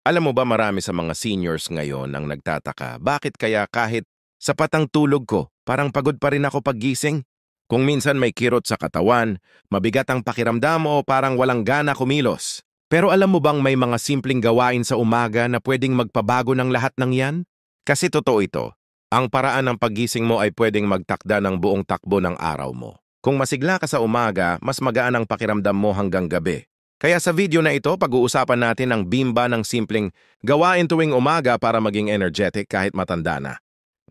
Alam mo ba marami sa mga seniors ngayon ang nagtataka, bakit kaya kahit sapat ang tulog ko, parang pagod pa rin ako paggising? Kung minsan may kirot sa katawan, mabigat ang pakiramdam o parang walang gana kumilos. Pero alam mo bang may mga simpleng gawain sa umaga na pwedeng magpabago ng lahat ng yan? Kasi totoo ito, ang paraan ng paggising mo ay pwedeng magtakda ng buong takbo ng araw mo. Kung masigla ka sa umaga, mas magaan ang pakiramdam mo hanggang gabi. Kaya sa video na ito, pag-uusapan natin ang bimba ng simpleng gawain tuwing umaga para maging energetic kahit matanda na.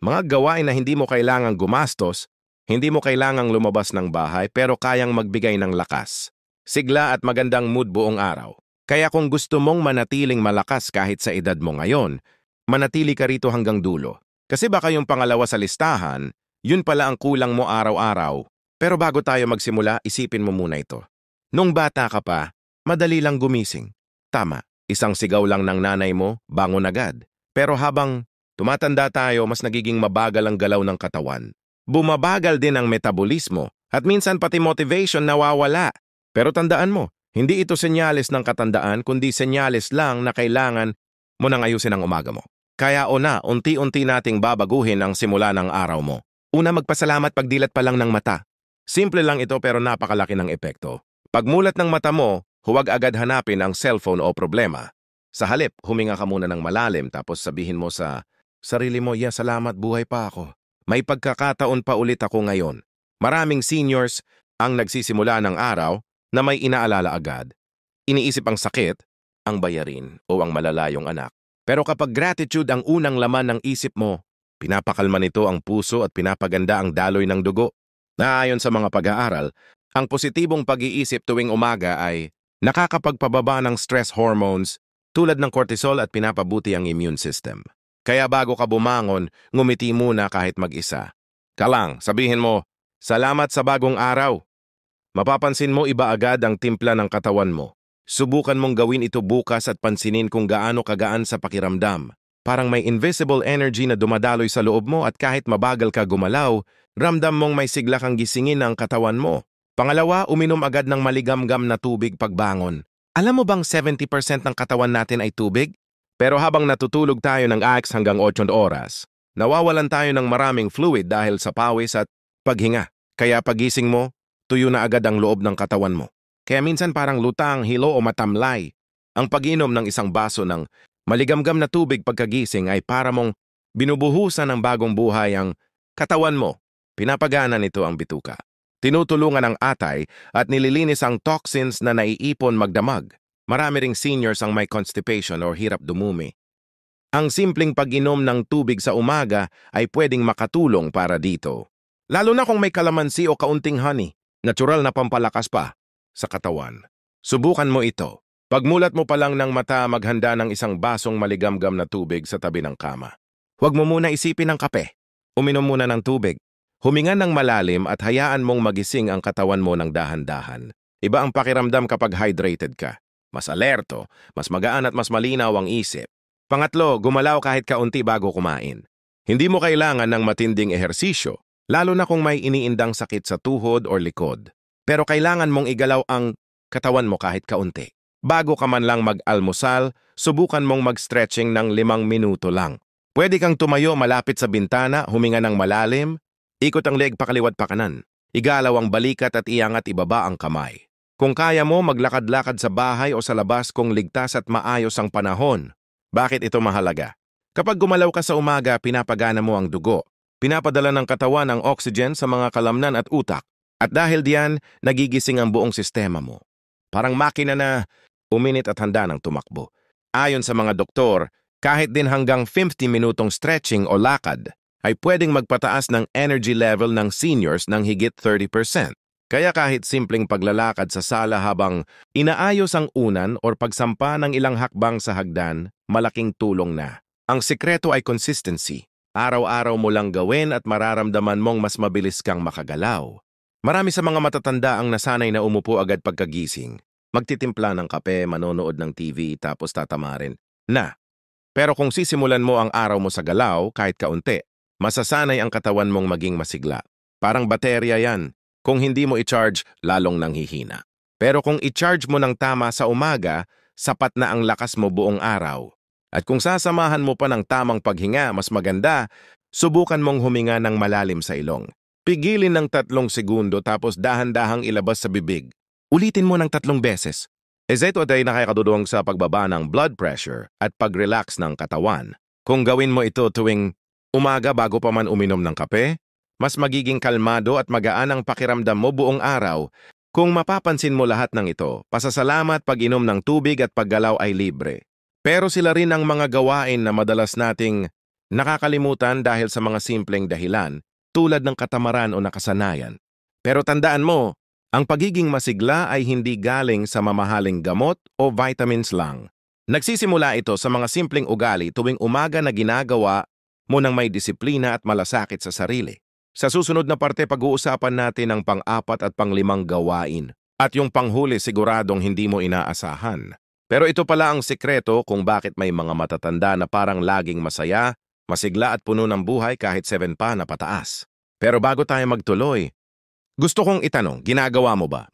Mga gawain na hindi mo kailangang gumastos, hindi mo kailangang lumabas ng bahay pero kayang magbigay ng lakas, sigla at magandang mood buong araw. Kaya kung gusto mong manatiling malakas kahit sa edad mo ngayon, manatili ka rito hanggang dulo. Kasi baka yung pangalawa sa listahan, yun pala ang kulang mo araw-araw. Pero bago tayo magsimula, isipin mo muna ito. Nung bata ka pa, madali lang gumising. Tama, isang sigaw lang ng nanay mo, bangon agad. Pero habang tumatanda tayo, mas nagiging mabagal ang galaw ng katawan. Bumabagal din ang metabolismo at minsan pati motivation nawawala. Pero tandaan mo, hindi ito senyales ng katandaan kundi senyales lang na kailangan mo nang ayusin ang umaga mo. Kaya unti-unti nating babaguhin ang simula ng araw mo. Una, magpasalamat pagdilat pa lang ng mata. Simple lang ito pero napakalaki ng epekto. Pagmulat ng mata mo, huwag agad hanapin ang cellphone o problema. Sa halip, huminga ka muna ng malalim tapos sabihin mo sa sarili mo, salamat, buhay pa ako. May pagkakataon pa ulit ako ngayon. Maraming seniors ang nagsisimula ng araw na may inaalala agad. Iniisip ang sakit, ang bayarin o ang malalayong anak. Pero kapag gratitude ang unang laman ng isip mo, pinapakalma nito ang puso at pinapaganda ang daloy ng dugo. Naayon sa mga pag-aaral, ang positibong pag-iisip tuwing umaga ay nakakapagpababa ng stress hormones tulad ng cortisol at pinapabuti ang immune system. Kaya bago ka bumangon, ngumiti muna kahit mag-isa. Kalang, sabihin mo, salamat sa bagong araw. Mapapansin mo iba agad ang timpla ng katawan mo. Subukan mong gawin ito bukas at pansinin kung gaano kagaan sa pakiramdam. Parang may invisible energy na dumadaloy sa loob mo at kahit mabagal ka gumalaw, ramdam mong may sigla kang gisingin ang katawan mo. Pangalawa, uminom agad ng maligamgam na tubig pagbangon. Alam mo bang 70% ng katawan natin ay tubig? Pero habang natutulog tayo ng 6 hanggang 8 oras, nawawalan tayo ng maraming fluid dahil sa pawis at paghinga. Kaya pagising mo, tuyo na agad ang loob ng katawan mo. Kaya minsan parang lutang, hilo o matamlay. Ang pag-inom ng isang baso ng maligamgam na tubig pagkagising ay para mong binubuhusan ng bagong buhay ang katawan mo. Pinapagana nito ang bituka. Tinutulungan ang atay at nililinis ang toxins na naiipon magdamag. Marami ring seniors ang may constipation o hirap dumumi. Ang simpleng pag-inom ng tubig sa umaga ay pwedeng makatulong para dito. Lalo na kung may kalamansi o kaunting honey, natural na pampalakas pa sa katawan. Subukan mo ito. Pagmulat mo pa lang ng mata, maghanda ng isang basong maligamgam na tubig sa tabi ng kama. Huwag mo muna isipin ang kape. Uminom muna ng tubig. Huminga ng malalim at hayaan mong magising ang katawan mo ng dahan-dahan. Iba ang pakiramdam kapag hydrated ka. Mas alerto, mas magaan at mas malinaw ang isip. Pangatlo, gumalaw kahit kaunti bago kumain. Hindi mo kailangan ng matinding ehersisyo, lalo na kung may iniindang sakit sa tuhod o likod. Pero kailangan mong igalaw ang katawan mo kahit kaunti. Bago ka man lang mag-almusal, subukan mong mag-stretching ng 5 minuto lang. Pwede kang tumayo malapit sa bintana, huminga ng malalim, ikot ang leg pakaliwat pa kanan. Igalaw ang balikat at iangat ibaba ang kamay. Kung kaya mo, maglakad-lakad sa bahay o sa labas kung ligtas at maayos ang panahon. Bakit ito mahalaga? Kapag gumalaw ka sa umaga, pinapagana mo ang dugo. Pinapadala ng katawan ang oxygen sa mga kalamnan at utak. At dahil diyan, nagigising ang buong sistema mo. Parang makina na uminit at handa ng tumakbo. Ayon sa mga doktor, kahit din hanggang 50 minutong stretching o lakad, ay pwedeng magpataas ng energy level ng seniors ng higit 30%. Kaya kahit simpleng paglalakad sa sala habang inaayos ang unan o pagsampa ng ilang hakbang sa hagdan, malaking tulong na. Ang sikreto ay consistency. Araw-araw mo lang gawin at mararamdaman mong mas mabilis kang makagalaw. Marami sa mga matatanda ang nasanay na umupo agad pagkagising. Magtitimpla ng kape, manonood ng TV, tapos tatamarin. Pero kung sisimulan mo ang araw mo sa galaw, kahit kaunti, masasanay ang katawan mong maging masigla. Parang baterya yan. Kung hindi mo i-charge, lalong nanghihina. Pero kung i-charge mo ng tama sa umaga, sapat na ang lakas mo buong araw. At kung sasamahan mo pa ng tamang paghinga, mas maganda, subukan mong huminga ng malalim sa ilong. Pigilin ng 3 segundo tapos dahan-dahang ilabas sa bibig. Ulitin mo ng 3 beses. Ito ay nakakatulong sa pagbaba ng blood pressure at pag-relax ng katawan. Kung gawin mo ito tuwing umaga bago pa man uminom ng kape, mas magiging kalmado at magaan ang pakiramdam mo buong araw. Kung mapapansin mo lahat ng ito, pasasalamat, pag-inom ng tubig at paggalaw ay libre. Pero sila rin ang mga gawain na madalas nating nakakalimutan dahil sa mga simpleng dahilan, tulad ng katamaran o nakasanayan. Pero tandaan mo, ang pagiging masigla ay hindi galing sa mamahaling gamot o vitamins lang. Nagsisimula ito sa mga simpleng ugali tuwing umaga na ginagawa mo ng may disiplina at malasakit sa sarili. Sa susunod na parte, pag-uusapan natin ang pang-4 at pang-5 gawain. At yung panghuli siguradong hindi mo inaasahan. Pero ito pala ang sikreto kung bakit may mga matatanda na parang laging masaya, masigla at puno ng buhay kahit 7 pa na pataas. Pero bago tayo magtuloy, gusto kong itanong, ginagawa mo ba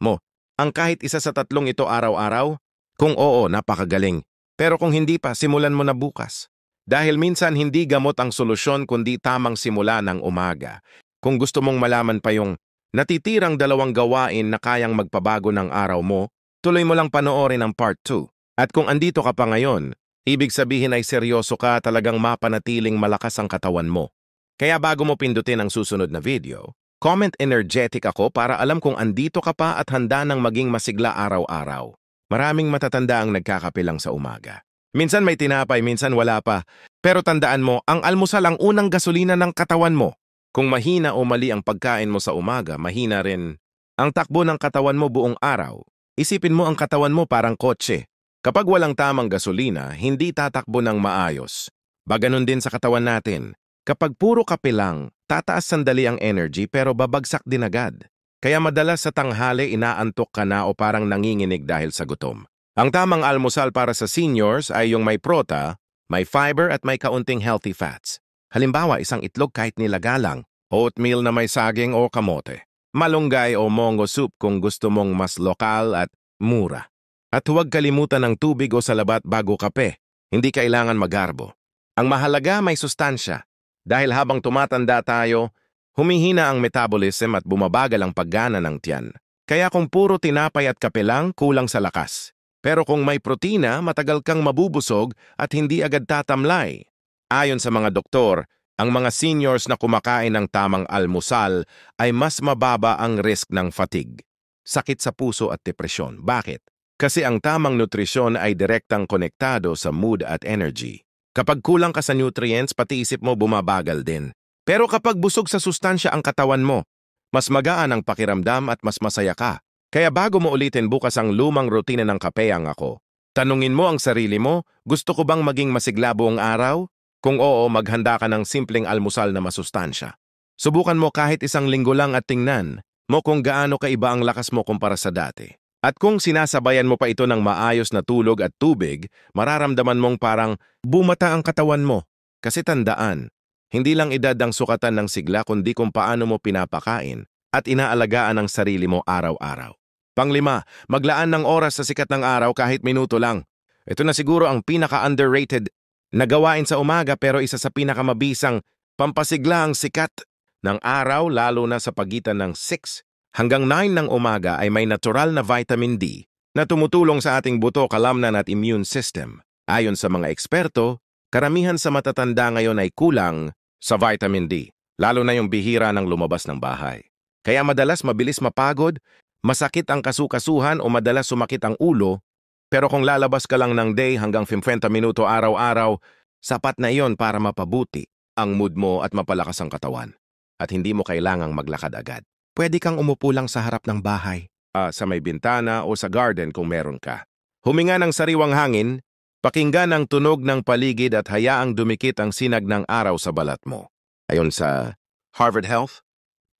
ang kahit isa sa 3 ito araw-araw? Kung oo, napakagaling. Pero kung hindi pa, simulan mo na bukas. Dahil minsan hindi gamot ang solusyon kundi tamang simula ng umaga. Kung gusto mong malaman pa yung natitirang 2 gawain na kayang magpabago ng araw mo, tuloy mo lang panoorin ang part 2. At kung andito ka pa ngayon, ibig sabihin ay seryoso ka, talagang mapanatiling malakas ang katawan mo. Kaya bago mo pindutin ang susunod na video, comment energetic ako para alam kung andito ka pa at handa ng maging masigla araw-araw. Maraming matatanda ang nagkakape lang sa umaga. Minsan may tinapay, minsan wala pa. Pero tandaan mo, ang almusal ang unang gasolina ng katawan mo. Kung mahina o mali ang pagkain mo sa umaga, mahina rin ang takbo ng katawan mo buong araw. Isipin mo ang katawan mo parang kotse. Kapag walang tamang gasolina, hindi tatakbo ng maayos. Baganon din sa katawan natin. Kapag puro kape lang, tataas sandali ang energy pero babagsak din agad. Kaya madalas sa tanghali inaantok ka na o parang nanginginig dahil sa gutom. Ang tamang almusal para sa seniors ay yung may prota, may fiber at may kaunting healthy fats. Halimbawa, isang itlog kahit nilagalang, oatmeal na may saging o kamote, malunggay o mongo soup kung gusto mong mas lokal at mura. At huwag kalimutan ng tubig o salabat bago kape. Hindi kailangan magarbo. Ang mahalaga may sustansya. Dahil habang tumatanda tayo, humihina ang metabolism at bumabagal ang paggana ng tiyan. Kaya kung puro tinapay at kape lang, kulang sa lakas. Pero kung may protina, matagal kang mabubusog at hindi agad tatamlay. Ayon sa mga doktor, ang mga seniors na kumakain ng tamang almusal ay mas mababa ang risk ng fatigue, sakit sa puso at depresyon. Bakit? Kasi ang tamang nutrisyon ay direktang konektado sa mood at energy. Kapag kulang ka sa nutrients, pati isip mo bumabagal din. Pero kapag busog sa sustansya ang katawan mo, mas magaan ang pakiramdam at mas masaya ka. Kaya bago mo ulitin bukas ang lumang rutina ng kapeyang ako, tanungin mo ang sarili mo, gusto ko bang maging masigla buong araw? Kung oo, maghanda ka ng simpleng almusal na masustansya. Subukan mo kahit 1 linggo lang at tingnan mo kung gaano kaiba ang lakas mo kumpara sa dati. At kung sinasabayan mo pa ito ng maayos na tulog at tubig, mararamdaman mong parang bumata ang katawan mo. Kasi tandaan, hindi lang edad ang sukatan ng sigla kundi kung paano mo pinapakain at inaalagaan ang sarili mo araw-araw. Pang-5, maglaan ng oras sa sikat ng araw kahit minuto lang. Ito na siguro ang pinaka-underrated na gawain sa umaga pero isa sa pinakamabisang pampasigla ang sikat ng araw lalo na sa pagitan ng 6 hanggang 9 ng umaga ay may natural na vitamin D na tumutulong sa ating buto, kalamnan at immune system. Ayon sa mga eksperto, karamihan sa matatanda ngayon ay kulang sa vitamin D, lalo na yung bihira ng lumabas ng bahay. Kaya madalas mabilis mapagod, masakit ang kasukasuhan o madalas sumakit ang ulo, pero kung lalabas ka lang ng day hanggang 50 minuto araw-araw, sapat na iyon para mapabuti ang mood mo at mapalakas ang katawan. At hindi mo kailangang maglakad agad. Pwede kang umupo lang sa harap ng bahay, sa may bintana o sa garden kung meron ka. Huminga ng sariwang hangin, pakinggan ang tunog ng paligid at hayaang dumikit ang sinag ng araw sa balat mo. Ayon sa Harvard Health,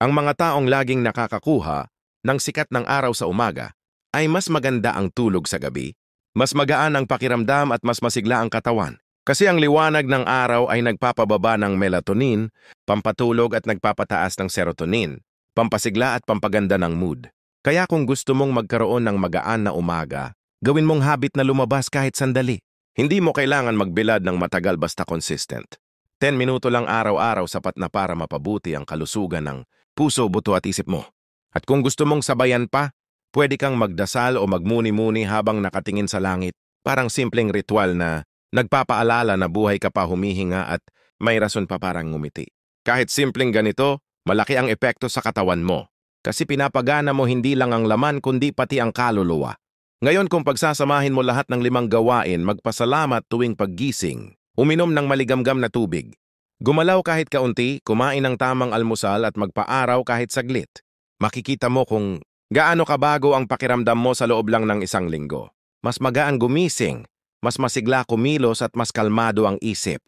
ang mga taong laging nakakakuha ng sikat ng araw sa umaga ay mas maganda ang tulog sa gabi, mas magaan ang pakiramdam at mas masigla ang katawan. Kasi ang liwanag ng araw ay nagpapababa ng melatonin, pampatulog at nagpapataas ng serotonin, pampasigla at pampaganda ng mood. Kaya kung gusto mong magkaroon ng magaan na umaga, gawin mong habit na lumabas kahit sandali. Hindi mo kailangan magbilad ng matagal basta consistent. 10 minuto lang araw-araw sapat na para mapabuti ang kalusugan ng puso, buto at isip mo. At kung gusto mong sabayan pa, pwede kang magdasal o magmuni-muni habang nakatingin sa langit. Parang simpleng ritual na nagpapaalala na buhay ka pa, humihinga at may rason pa parang ngumiti. Kahit simpleng ganito, malaki ang epekto sa katawan mo. Kasi pinapagana mo hindi lang ang laman kundi pati ang kaluluwa. Ngayon kung pagsasamahin mo lahat ng 5 gawain, magpasalamat tuwing paggising, uminom ng maligamgam na tubig, gumalaw kahit kaunti, kumain ng tamang almusal at magpaaraw kahit saglit, makikita mo kung gaano kabago ang pakiramdam mo sa loob lang ng 1 linggo. Mas magaan gumising, mas masigla kumilos at mas kalmado ang isip.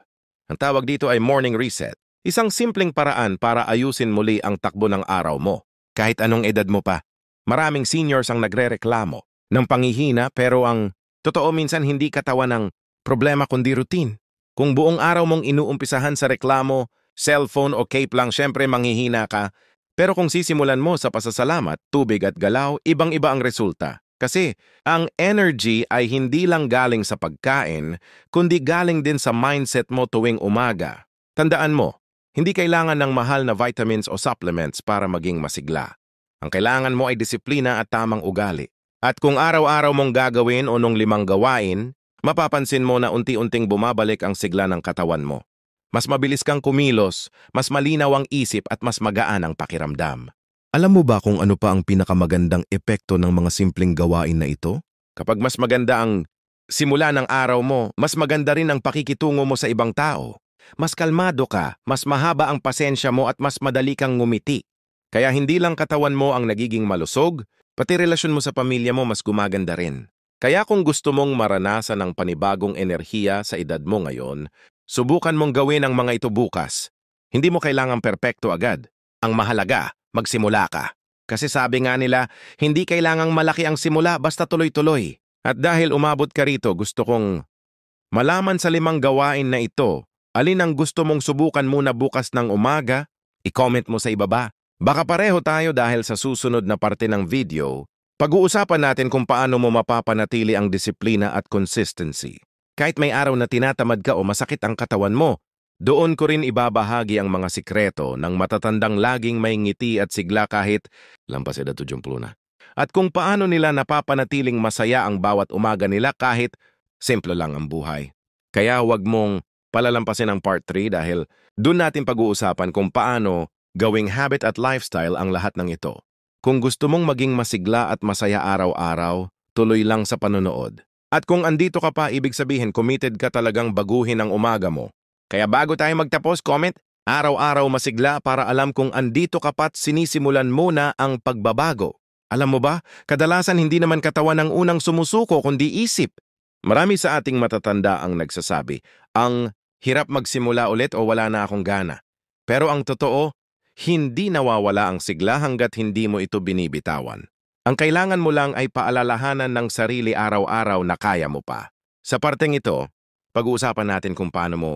Ang tawag dito ay morning reset. Isang simpleng paraan para ayusin muli ang takbo ng araw mo. Kahit anong edad mo pa. Maraming seniors ang nagrereklamo ng panghihina pero ang totoo minsan hindi katawan ng problema kundi routine. Kung buong araw mong inuumpisahan sa reklamo, cellphone o cape lang, syempre manghihina ka. Pero kung sisimulan mo sa pasasalamat, tubig at galaw, ibang-iba ang resulta. Kasi ang energy ay hindi lang galing sa pagkain, kundi galing din sa mindset mo tuwing umaga. Tandaan mo, hindi kailangan ng mahal na vitamins o supplements para maging masigla. Ang kailangan mo ay disiplina at tamang ugali. At kung araw-araw mong gagawin o nung 5 gawain, mapapansin mo na unti-unting bumabalik ang sigla ng katawan mo. Mas mabilis kang kumilos, mas malinaw ang isip at mas magaan ang pakiramdam. Alam mo ba kung ano pa ang pinakamagandang epekto ng mga simpleng gawain na ito? Kapag mas maganda ang simula ng araw mo, mas maganda rin ang pakikitungo mo sa ibang tao. Mas kalmado ka, mas mahaba ang pasensya mo at mas madali kang ngumiti. Kaya hindi lang katawan mo ang nagiging malusog, pati relasyon mo sa pamilya mo mas gumaganda rin. Kaya kung gusto mong maranasan ang panibagong enerhiya sa edad mo ngayon, subukan mong gawin ang mga ito bukas. Hindi mo kailangang perpekto agad. Ang mahalaga, magsimula ka. Kasi sabi nga nila, hindi kailangang malaki ang simula basta tuloy-tuloy. At dahil umabot ka rito, gusto kong malaman sa 5 gawain na ito, alin ang gusto mong subukan muna bukas ng umaga? I-comment mo sa ibaba. Baka pareho tayo dahil sa susunod na parte ng video, pag-uusapan natin kung paano mo mapapanatili ang disiplina at consistency. Kahit may araw na tinatamad ka o masakit ang katawan mo, doon ko rin ibabahagi ang mga sikreto ng matatandang laging may ngiti at sigla kahit lampas edad 70 na. At kung paano nila napapanatiling masaya ang bawat umaga nila kahit simple lang ang buhay. Kaya huwag mong palalampasin ang part 3 dahil doon natin pag-uusapan kung paano gawing habit at lifestyle ang lahat ng ito. Kung gusto mong maging masigla at masaya araw-araw, tuloy lang sa panonood. At kung andito ka pa, ibig sabihin committed ka talagang baguhin ang umaga mo. Kaya bago tayo magtapos, comment, araw-araw masigla para alam kung andito ka pa't sinisimulan mo na ang pagbabago. Alam mo ba, kadalasan hindi naman katawan ang unang sumusuko kundi isip. Marami sa ating matatanda ang nagsasabi, ang hirap magsimula ulit o wala na akong gana. Pero ang totoo, hindi nawawala ang sigla hanggat hindi mo ito binibitawan. Ang kailangan mo lang ay paalalahanan ng sarili araw-araw na kaya mo pa. Sa parteng ito, pag-uusapan natin kung paano mo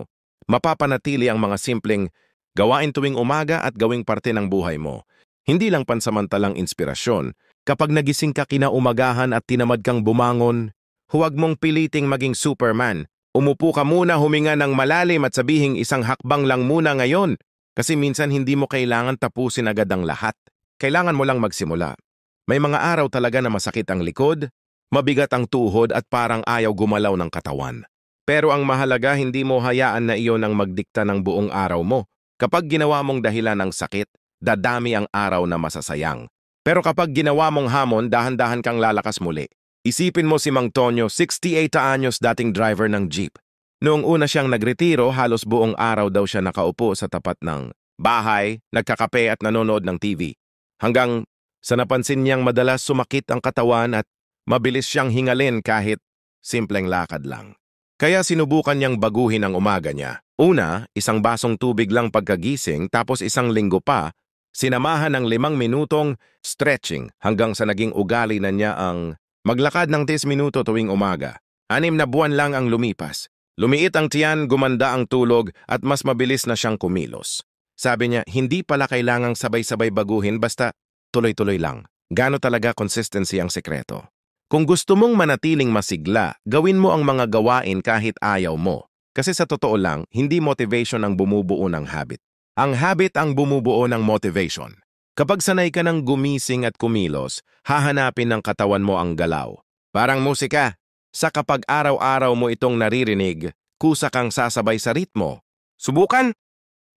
mapapanatili ang mga simpleng gawain tuwing umaga at gawing parte ng buhay mo. Hindi lang pansamantalang inspirasyon. Kapag nagising ka kinaumagahan at tinamad kang bumangon, huwag mong piliting maging Superman. Umupo ka muna, huminga ng malalim at sabihing isang hakbang lang muna ngayon. Kasi minsan hindi mo kailangan tapusin agad ang lahat. Kailangan mo lang magsimula. May mga araw talaga na masakit ang likod, mabigat ang tuhod at parang ayaw gumalaw ng katawan. Pero ang mahalaga, hindi mo hayaan na iyon ang magdikta ng buong araw mo. Kapag ginawa mong dahilan ng sakit, dadami ang araw na masasayang. Pero kapag ginawa mong hamon, dahan-dahan kang lalakas muli. Isipin mo si Mang Tonyo, 68 anyos dating driver ng jeep. Noong una siyang nagretiro, halos buong araw daw siya nakaupo sa tapat ng bahay, nagkakape at nanonood ng TV. Hanggang sa napansin niyang madalas sumakit ang katawan at mabilis siyang hingalin kahit simpleng lakad lang. Kaya sinubukan niyang baguhin ang umaga niya. Una, 1 basong tubig lang pagkagising tapos 1 linggo pa, sinamahan ng 5 minutong stretching hanggang sa naging ugali na niya ang maglakad ng 10 minuto tuwing umaga. 6 na buwan lang ang lumipas. Lumiit ang tiyan, gumanda ang tulog at mas mabilis na siyang kumilos. Sabi niya, hindi pala kailangang sabay-sabay baguhin basta tuloy-tuloy lang. Gaano talaga consistency ang sekreto. Kung gusto mong manatiling masigla, gawin mo ang mga gawain kahit ayaw mo. Kasi sa totoo lang, hindi motivation ang bumubuo ng habit. Ang habit ang bumubuo ng motivation. Kapag sanay ka ng gumising at kumilos, hahanapin ng katawan mo ang galaw. Parang musika. Sa kapag araw-araw mo itong naririnig, kusa kang sasabay sa ritmo. Subukan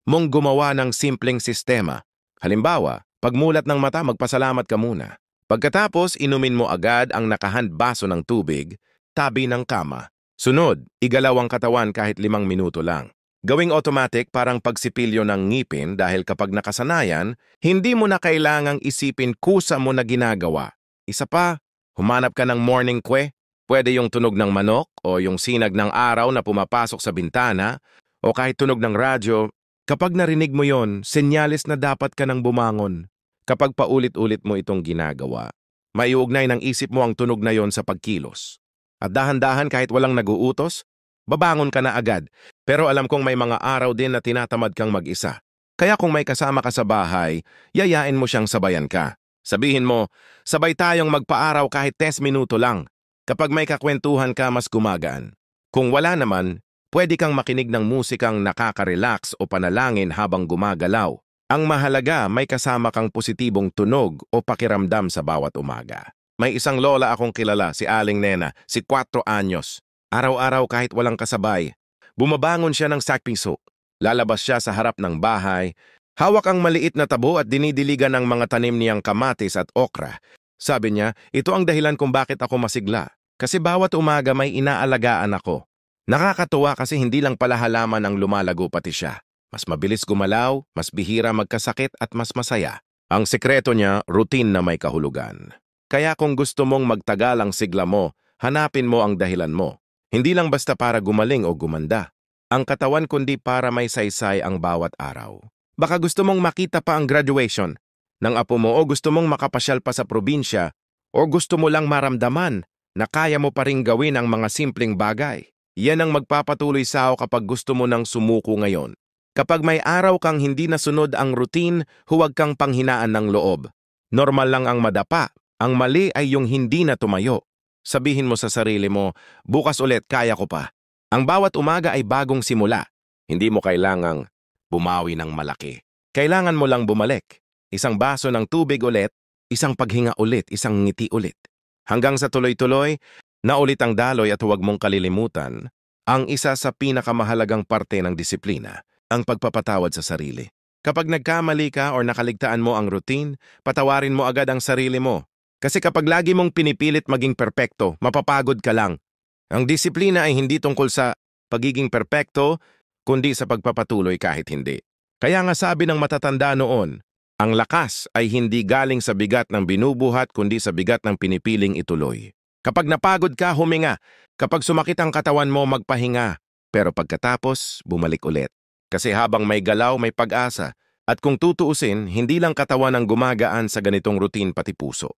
mong gumawa ng simpleng sistema. Halimbawa, pagmulat ng mata, magpasalamat ka muna. Pagkatapos, inumin mo agad ang nakahandbaso ng tubig, tabi ng kama. Sunod, igalaw ang katawan kahit 5 minuto lang. Gawing automatic parang pagsipilyo ng ngipin dahil kapag nakasanayan, hindi mo na kailangang isipin kusa mo na ginagawa. Isa pa, humanap ka ng morning kwe. Pwede yung tunog ng manok o yung sinag ng araw na pumapasok sa bintana o kahit tunog ng radyo. Kapag narinig mo yon, senyales na dapat ka nang bumangon. Kapag paulit-ulit mo itong ginagawa, maiugnay ng isip mo ang tunog na yon sa pagkilos. At dahan-dahan kahit walang naguutos, babangon ka na agad. Pero alam kong may mga araw din na tinatamad kang mag-isa. Kaya kung may kasama ka sa bahay, yayain mo siyang sabayan ka. Sabihin mo, sabay tayong magpaaraw kahit 10 minuto lang. Kapag may kakwentuhan ka, mas gumagaan. Kung wala naman, pwede kang makinig ng musikang nakaka-relax o panalangin habang gumagalaw. Ang mahalaga, may kasama kang positibong tunog o pakiramdam sa bawat umaga. May isang lola akong kilala, si Aling Nena, si 4 anyos. Araw-araw kahit walang kasabay, bumabangon siya ng sakpiso. Lalabas siya sa harap ng bahay, hawak ang maliit na tabo at dinidiligan ng mga tanim niyang kamatis at okra. Sabi niya, ito ang dahilan kung bakit ako masigla. Kasi bawat umaga may inaalagaan ako. Nakakatuwa kasi hindi lang pala halaman ang lumalago pati siya. Mas mabilis gumalaw, mas bihira magkasakit at mas masaya. Ang sekreto niya, routine na may kahulugan. Kaya kung gusto mong magtagal ang sigla mo, hanapin mo ang dahilan mo. Hindi lang basta para gumaling o gumanda. Ang katawan kundi para may saysay ang bawat araw. Baka gusto mong makita pa ang graduation ng apo mo o gusto mong makapasyal pa sa probinsya o gusto mo lang maramdaman na kaya mo pa ring gawin ang mga simpleng bagay. Yan ang magpapatuloy sa'yo kapag gusto mo nang sumuko ngayon. Kapag may araw kang hindi nasunod ang routine, huwag kang panghinaan ng loob. Normal lang ang madapa. Ang mali ay yung hindi na tumayo. Sabihin mo sa sarili mo, bukas ulit kaya ko pa. Ang bawat umaga ay bagong simula. Hindi mo kailangang bumawi ng malaki. Kailangan mo lang bumalik. Isang baso ng tubig ulit, isang paghinga ulit, isang ngiti ulit. Hanggang sa tuloy-tuloy, na ulit ang daloy at huwag mong kalilimutan, ang isa sa pinakamahalagang parte ng disiplina, ang pagpapatawad sa sarili. Kapag nagkamali ka o nakaligtaan mo ang routine, patawarin mo agad ang sarili mo. Kasi kapag lagi mong pinipilit maging perpekto, mapapagod ka lang. Ang disiplina ay hindi tungkol sa pagiging perpekto, kundi sa pagpapatuloy kahit hindi. Kaya nga sabi ng matatanda noon, ang lakas ay hindi galing sa bigat ng binubuhat kundi sa bigat ng pinipiling ituloy. Kapag napagod ka, huminga. Kapag sumakit ang katawan mo, magpahinga. Pero pagkatapos, bumalik ulit. Kasi habang may galaw, may pag-asa. At kung tutuusin, hindi lang katawan ang gumagaan sa ganitong routine pati puso.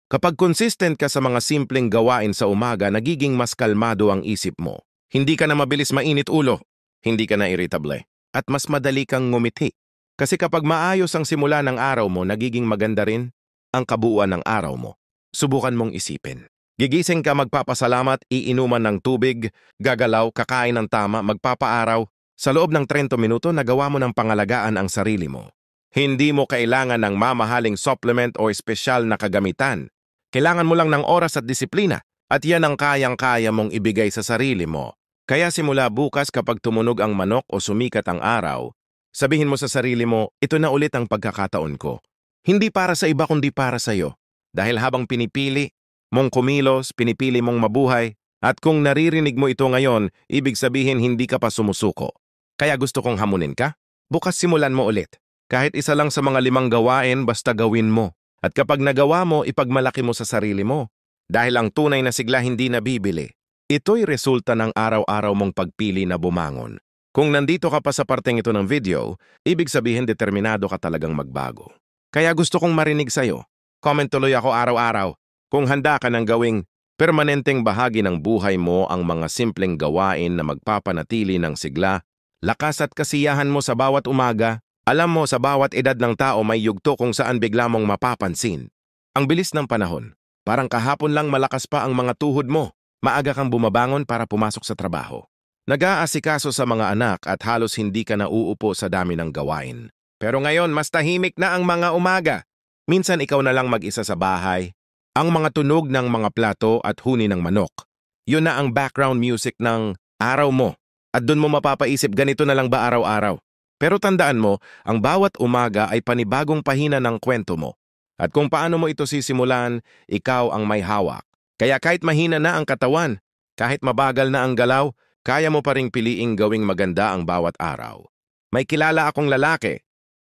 Kapag consistent ka sa mga simpleng gawain sa umaga, nagiging mas kalmado ang isip mo. Hindi ka na mabilis mainit ulo. Hindi ka na irritable. At mas madali kang ngumiti. Kasi kapag maayos ang simula ng araw mo, nagiging maganda rin ang kabuuan ng araw mo. Subukan mong isipin. Gigising ka, magpapasalamat, iinuman ng tubig, gagalaw, kakain ng tama, magpapaaraw. Sa loob ng 30 minuto, nagawa mo ng pangalagaan ang sarili mo. Hindi mo kailangan ng mamahaling supplement o espesyal na kagamitan. Kailangan mo lang ng oras at disiplina. At yan ang kayang-kaya mong ibigay sa sarili mo. Kaya simula bukas kapag tumunog ang manok o sumikat ang araw, sabihin mo sa sarili mo, ito na ulit ang pagkakataon ko. Hindi para sa iba kundi para sa iyo. Dahil habang pinipili mong kumilos, pinipili mong mabuhay, at kung naririnig mo ito ngayon, ibig sabihin hindi ka pa sumusuko. Kaya gusto kong hamunin ka, bukas simulan mo ulit. Kahit isa lang sa mga 5 gawain, basta gawin mo. At kapag nagawa mo, ipagmalaki mo sa sarili mo. Dahil ang tunay na sigla hindi nabibili. Ito'y resulta ng araw-araw mong pagpili na bumangon. Kung nandito ka pa sa parteng ito ng video, ibig sabihin determinado ka talagang magbago. Kaya gusto kong marinig sa'yo. Comment tuloy ako araw-araw. Kung handa ka ng gawing permanenteng bahagi ng buhay mo ang mga simpleng gawain na magpapanatili ng sigla, lakas at kasiyahan mo sa bawat umaga, alam mo sa bawat edad ng tao may yugto kung saan bigla mong mapapansin. Ang bilis ng panahon. Parang kahapon lang malakas pa ang mga tuhod mo. Maaga kang bumabangon para pumasok sa trabaho. Nag-aasikaso sa mga anak at halos hindi ka nauupo sa dami ng gawain. Pero ngayon, mas tahimik na ang mga umaga. Minsan ikaw na lang mag-isa sa bahay. Ang mga tunog ng mga plato at huni ng manok. Yun na ang background music ng araw mo. At doon mo mapapaisip, ganito na lang ba araw-araw? Pero tandaan mo, ang bawat umaga ay panibagong pahina ng kwento mo. At kung paano mo ito sisimulan, ikaw ang may hawak. Kaya kahit mahina na ang katawan, kahit mabagal na ang galaw, kaya mo pa ring piliing gawing maganda ang bawat araw. May kilala akong lalaki